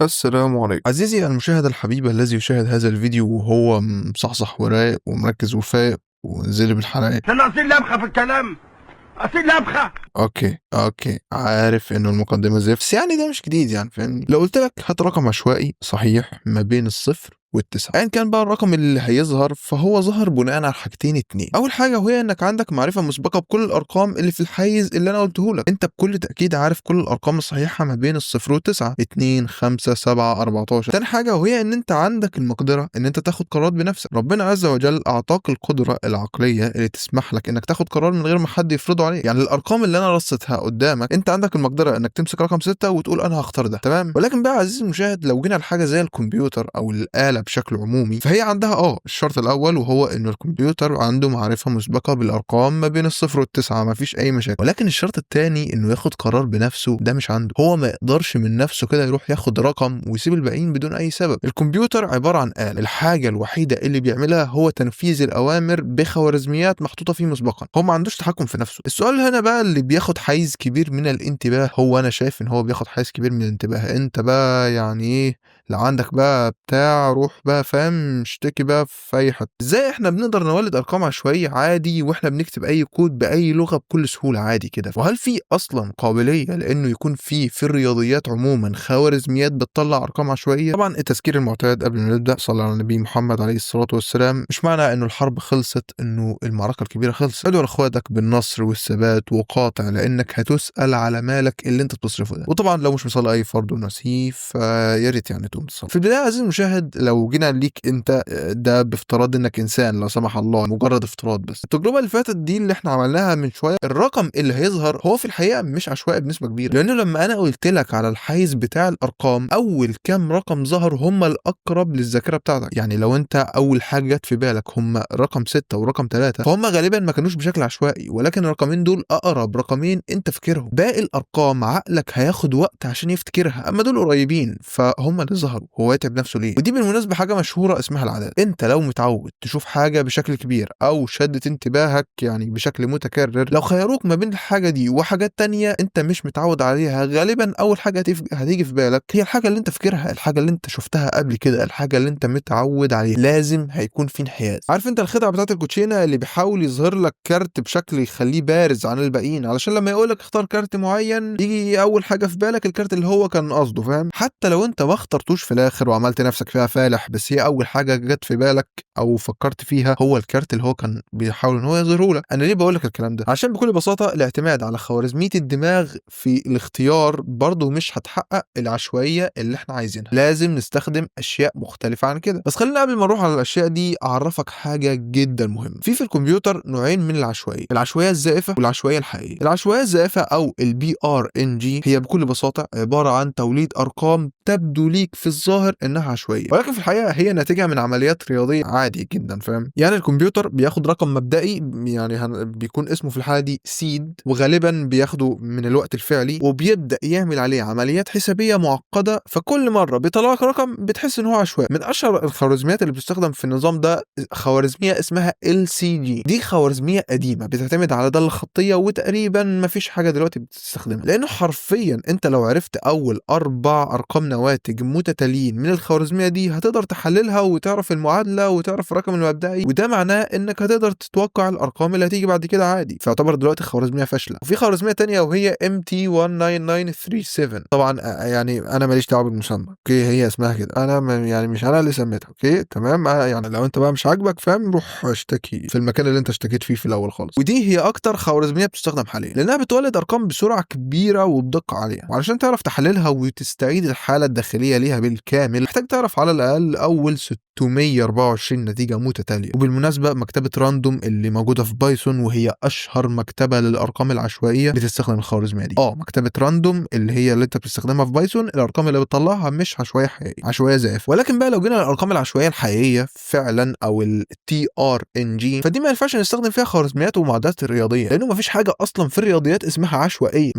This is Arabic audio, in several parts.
السلام عليكم عزيزي المشاهد الحبيب الذي يشاهد هذا الفيديو وهو مصحصح ورايق ومركز وفايق ونزل بالحلقات. انا اصيل لبخه في الكلام، اصيل لبخه. اوكي عارف انه المقدمه زفت، بس يعني ده مش جديد، يعني فاهمني. لو قلت لك هات رقم عشوائي صحيح ما بين الصفر والتسعة، ايا كان بقى الرقم اللي هيظهر، فهو ظهر بناء على حاجتين اتنين. اول حاجه وهي انك عندك معرفه مسبقه بكل الارقام اللي في الحيز اللي انا قلته لك. انت بكل تاكيد عارف كل الارقام الصحيحه ما بين الصفر والتسعة، 2 5 7 14. تاني حاجه وهي ان انت عندك المقدره ان انت تاخد قرارات بنفسك. ربنا عز وجل اعطاك القدره العقليه اللي تسمح لك انك تاخد قرار من غير ما حد يفرضه عليك. يعني الارقام اللي انا رصيتها قدامك انت عندك المقدره انك تمسك رقم 6 وتقول انا هختار ده، تمام. ولكن بقى عزيزي المشاهد، لو جينا لحاجه زي الكمبيوتر او الاله بشكل عمومي، فهي عندها الشرط الاول وهو انه الكمبيوتر عنده معرفه مسبقه بالارقام ما بين الصفر والتسعة، ما فيش اي مشاكل. ولكن الشرط الثاني انه ياخد قرار بنفسه، ده مش عنده. هو ما يقدرش من نفسه كده يروح ياخد رقم ويسيب الباقيين بدون اي سبب. الكمبيوتر عباره عن آلة، الحاجه الوحيده اللي بيعملها هو تنفيذ الاوامر بخوارزميات محطوطه فيه مسبقا. هو ما عندوش تحكم في نفسه. السؤال هنا بقى اللي بياخد حيز كبير من الانتباه، هو انا شايف ان هو بياخد حيز كبير من الانتباه. انت بقى يعني ايه؟ لو عندك بقى بتاع روح بقى فاهم اشتكي بقى في اي حته. ازاي احنا بنقدر نولد ارقام عشوائيه عادي واحنا بنكتب اي كود باي لغه بكل سهوله عادي كده؟ وهل في اصلا قابليه لانه يكون في الرياضيات عموما خوارزميات بتطلع ارقام عشوائيه؟ طبعا التذكير المعتاد قبل ما نبدا، صلى على النبي محمد عليه الصلاه والسلام. مش معنى انه الحرب خلصت انه المعركه الكبيره خلصت. ادعو لاخواتك بالنصر والثبات وقاطع، لانك هتسال على مالك اللي انت بتصرفه ده. وطبعا لو مش مصلي اي فرض ونسيه فيا ريت يعني تقوم تصلي. في البدايه عزيزي المشاهد، لو جينا ليك انت، ده بافتراض انك انسان لا سمح الله، مجرد افتراض بس. التجربه اللي فاتت دي اللي احنا عملناها من شويه، الرقم اللي هيظهر هو في الحقيقه مش عشوائي بنسبه كبيره، لانه لما انا قلت لك على الحيز بتاع الارقام، اول كام رقم ظهر هم الاقرب للذاكره بتاعتك. يعني لو انت اول حاجه جت في بالك هم رقم 6 ورقم 3، فهم غالبا ما كانوش بشكل عشوائي، ولكن الرقمين دول اقرب رقمين انت فاكرهم. باقي الارقام عقلك هياخد وقت عشان يفتكرها، اما دول قريبين فهم اللي ظهروا. هو يتعب نفسه ليه؟ ودي بالمناسبه حاجه مشهوره اسمها العادات. انت لو متعود تشوف حاجه بشكل كبير او شدت انتباهك يعني بشكل متكرر، لو خيروك ما بين الحاجه دي وحاجات تانية انت مش متعود عليها، غالبا اول حاجه هتيجي في بالك هي الحاجه اللي انت فاكرها، الحاجه اللي انت شفتها قبل كده، الحاجه اللي انت متعود عليها. لازم هيكون في انحياز. عارف انت الخدعه بتاعت الكوتشينه اللي بيحاول يظهر لك كارت بشكل يخليه بارز عن الباقيين، علشان لما يقول لك اختار كارت معين يجي اول حاجه في بالك الكارت اللي هو كان قصده، فاهم؟ حتى لو انت ما اخترتوش في الاخر وعملت نفسك فيها فالح، بس هي اول حاجه جت في بالك او فكرت فيها هو الكارت اللي هو كان بيحاول ان هو يظهره لك. انا ليه بقول لك الكلام ده؟ عشان بكل بساطه الاعتماد على خوارزميه الدماغ في الاختيار برضه مش هتحقق العشوائيه اللي احنا عايزينها. لازم نستخدم اشياء مختلفه عن كده. بس خلينا قبل ما نروح على الاشياء دي اعرفك حاجه جدا مهمه. في الكمبيوتر نوعين من العشوائيه، العشوائيه الزائفه والعشوائيه الحقيقيه. العشوائيه الزائفه او البي ار ان جي هي بكل بساطه عباره عن توليد ارقام تبدو ليك في الظاهر انها عشوائيه، ولكن في الحقيقه هي ناتجه من عمليات رياضيه عادي جدا، فاهم؟ يعني الكمبيوتر بياخد رقم مبدئي، يعني بيكون اسمه في الحاله دي سيد، وغالبا بياخده من الوقت الفعلي وبيبدا يعمل عليه عمليات حسابيه معقده، فكل مره بيطلع لك رقم بتحس ان هو عشوائي. من اشهر الخوارزميات اللي بتستخدم في النظام ده خوارزميه اسمها LCG. دي خوارزميه قديمه بتعتمد على داله خطيه، وتقريبا ما فيش حاجه دلوقتي بتستخدمها، لانه حرفيا انت لو عرفت اول 4 ارقام نواتج متتاليين من الخوارزميه دي هتقدر تحللها وتعرف المعادله وتعرف الرقم المبدئي، وده معناه انك هتقدر تتوقع الارقام اللي هتيجي بعد كده عادي. فيعتبر دلوقتي خوارزميه فاشله. وفي خوارزميه تانية وهي MT19937. طبعا يعني انا ماليش دعوه بالمسمى، اوكي؟ هي اسمها كده، انا يعني مش انا اللي سميتها، اوكي تمام؟ يعني لو انت بقى مش عاجبك فاهم، روح اشتكي في المكان اللي انت اشتكيت فيه في الاول خالص. ودي هي اكتر خوارزميه بتستخدم حاليا، لانها بتولد ارقام بسرعه كبيره وبدقه عاليه. وعلشان تعرف تحللها وتستعيد الحاله الداخليه ليها بالكامل، محتاج تعرف على الاقل اول 624 نتيجه متتاليه. وبالمناسبه مكتبه راندوم اللي موجوده في بايثون، وهي اشهر مكتبه للارقام العشوائيه، بتستخدم الخوارزميه دي. مكتبه راندوم اللي انت بتستخدمها في بايثون، الارقام اللي بتطلعها مش عشوائيه حقيقيه، عشوائيه زائفه. ولكن بقى لو جينا للارقام العشوائيه الحقيقيه فعلا او TRNG، فدي ما ينفعش نستخدم فيها خوارزميات ومعادلات الرياضيه، لانه مفيش حاجه اصلا في الرياضيات اسمها عشوائيه.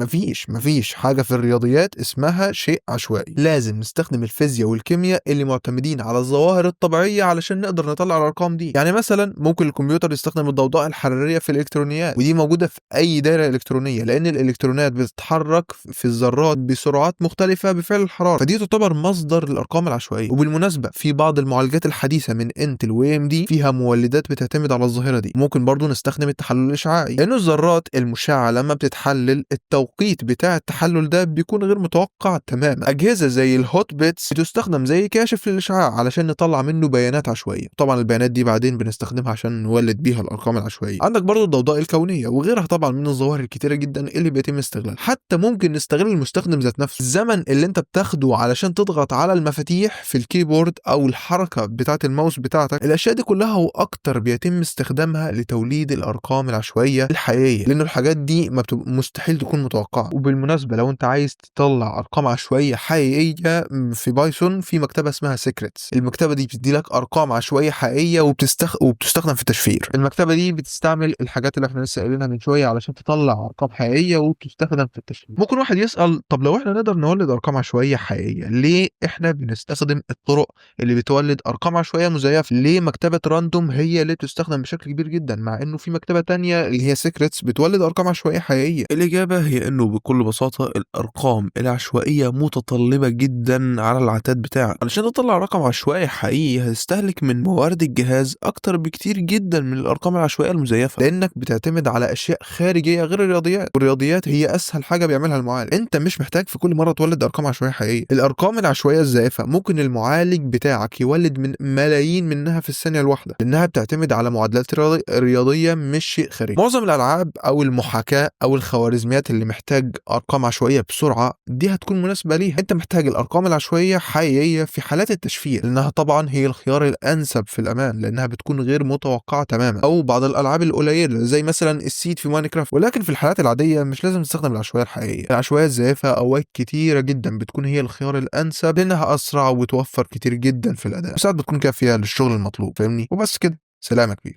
مفيش حاجه في الرياضيات اسمها شيء عشوائي. لازم نستخدم الفيزياء والكيمياء اللي معتمدين معتمدين على الظواهر الطبيعيه علشان نقدر نطلع الارقام دي. يعني مثلا ممكن الكمبيوتر يستخدم الضوضاء الحراريه في الالكترونيات، ودي موجوده في اي دايره الكترونيه، لان الالكترونات بتتحرك في الذرات بسرعات مختلفه بفعل الحراره، فدي تعتبر مصدر الارقام العشوائيه. وبالمناسبه في بعض المعالجات الحديثه من انتل و ام دي فيها مولدات بتعتمد على الظاهره دي. ممكن برضو نستخدم التحلل الاشعاعي، لان الذرات المشعه لما بتتحلل التوقيت بتاع التحلل ده بيكون غير متوقع تماما. اجهزه زي الهوت بيتس بتستخدم زي كاشف للاشعاع علشان نطلع منه بيانات عشوائيه. طبعا البيانات دي بعدين بنستخدمها عشان نولد بيها الارقام العشوائيه. عندك برضو الضوضاء الكونيه وغيرها طبعا من الظواهر الكتيره جدا اللي بيتم استغلالها. حتى ممكن نستغل المستخدم ذات نفسه، الزمن اللي انت بتاخده علشان تضغط على المفاتيح في الكيبورد او الحركه بتاعه الماوس بتاعتك، الاشياء دي كلها واكتر بيتم استخدامها لتوليد الارقام العشوائيه الحقيقيه، لانه الحاجات دي ما مستحيل تكون متوقعه. وبالمناسبه لو انت عايز تطلع ارقام عشوائيه حقيقيه في بايثون في مكتبه اسمها سيكريتس. المكتبه دي بتدي لك ارقام عشوائيه حقيقيه وبتستخدم في التشفير. المكتبه دي بتستعمل الحاجات اللي احنا لسه قايلينها من شويه علشان تطلع ارقام حقيقيه وبتستخدم في التشفير. ممكن واحد يسال طب لو احنا نقدر نولد ارقام عشوائيه حقيقيه، ليه احنا بنستخدم الطرق اللي بتولد ارقام عشوائيه مزيفه؟ ليه مكتبه راندوم هي اللي بتستخدم بشكل كبير جدا مع انه في مكتبه تانية اللي هي سيكريتس بتولد ارقام عشوائيه حقيقيه؟ الاجابه هي انه بكل بساطه الارقام العشوائيه متطلبه جدا على العتاد بتاعك. علشان تطلع رقم عشوائي حقيقي هتستهلك من موارد الجهاز اكتر بكتير جدا من الارقام العشوائيه المزيفه، لانك بتعتمد على اشياء خارجيه غير الرياضيات، والرياضيات هي اسهل حاجه بيعملها المعالج. انت مش محتاج في كل مره تولد ارقام عشوائيه حقيقيه. الارقام العشوائيه الزائفه ممكن المعالج بتاعك يولد من ملايين منها في الثانيه الواحده، لانها بتعتمد على معادلات رياضيه مش شيء خارجي. معظم الالعاب او المحاكاه او الخوارزميات اللي محتاج ارقام عشوائيه بسرعه دي هتكون مناسبه ليها. انت محتاج الارقام العشوائيه حقيقيه في حالات التشفير، لانها طبعا هي الخيار الانسب في الامان، لانها بتكون غير متوقعه تماما، او بعض الالعاب القليله زي مثلا السيد في ماينكرافت. ولكن في الحالات العاديه مش لازم تستخدم العشوائيه الحقيقيه. العشوائيه الزائفه اوقات كتيره جدا بتكون هي الخيار الانسب، لانها اسرع وبتوفر كتير جدا في الاداء، وساعات بتكون كافيه للشغل المطلوب. فاهمني؟ وبس كده، سلام يا كبير.